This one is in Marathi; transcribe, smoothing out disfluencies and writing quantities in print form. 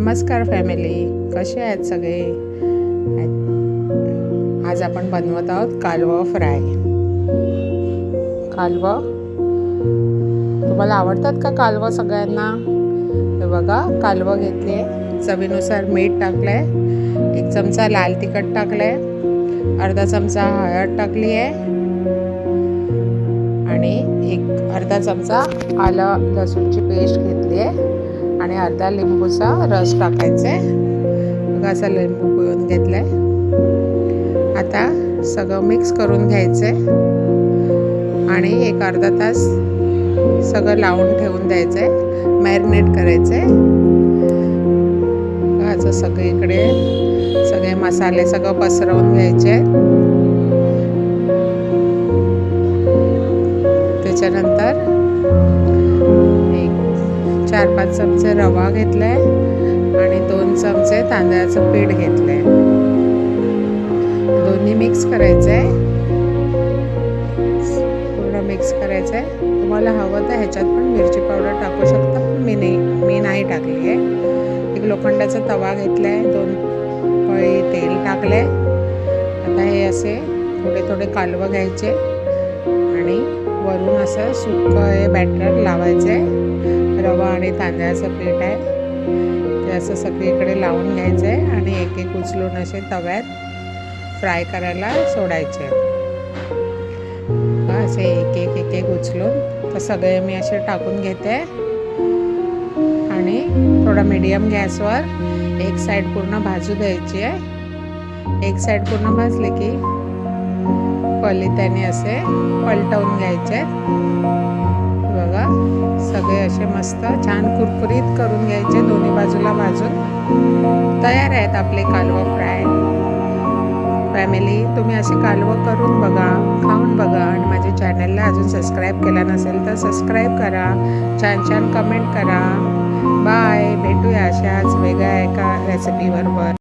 नमस्कार फॅमिली, कसे आहेत सगळे? आज आपण बनवत आहोत कालवं फ्राय. कालवं तुम्हाला आवडतात का? कालवं सगळ्यांना. हे बघा, कालवं घेतली आहे, चवीनुसार मीठ टाकलं आहे, 1 चमचा लाल तिखट टाकलं आहे, अर्धा चमचा हळद टाकली आहे आणि अर्धा चमचा आलं लसूणची पेस्ट घेतली आहे आणि अर्धा लिंबूचा रस टाकायचा आहे. बघा, असा लिंबू पिळून घेतला आहे. आता सगळं मिक्स करून घ्यायचं आहे आणि एक अर्धा तास सगळं लावून ठेवून द्यायचं आहे, मॅरिनेट करायचं आहे. असं सगळीकडे सगळे मसाले सगळं पसरवून घ्यायचे. त्याच्यानंतर 4-5 चमचे रवा घेतलाय आणि 2 चमचे तांदळाचं पीठ घेतलंय. दोन्ही मिक्स करायचं आहे, पूर्ण मिक्स करायचं आहे. तुम्हाला हवं तर ह्याच्यात पण मिरची पावडर टाकू शकता, पण मी नाही टाकली आहे. एक लोखंडाचा तवा घेतलाय, 2 पळी तेल टाकलंय. आता हे असे थोडे थोडे कालवं घ्यायचे आणि वरून असं सुकं हे बॅटर लावायचं आहे. रवा आणि तांदळाचं पीठ आहे ते असं सगळीकडे लावून घ्यायचं आहे आणि एक उचलून असे तव्यात फ्राय करायला सोडायचे. असे एक उचलून तर सगळे मी असे टाकून घेते आणि थोडा मीडियम गॅसवर एक साईड पूर्ण भाजू द्यायची आहे. एक साईड पूर्ण भाजले की पलट्याने असे पलटवून घ्यायचे. बघा, सगळे असे मस्त छान कुरकुरीत करून घ्यायचे. दोन्ही बाजूला भाजून तयार आहेत आपले कालवं फ्राय. फॅमिली, तुम्ही असे कालवं करून बघा, खाऊन बघा आणि माझ्या चॅनलला अजून सबस्क्राईब केला नसेल तर सबस्क्राईब करा, छान कमेंट करा. बाय, भेटूया अशाच वेगळ्या एका रेसिपीबरोबर.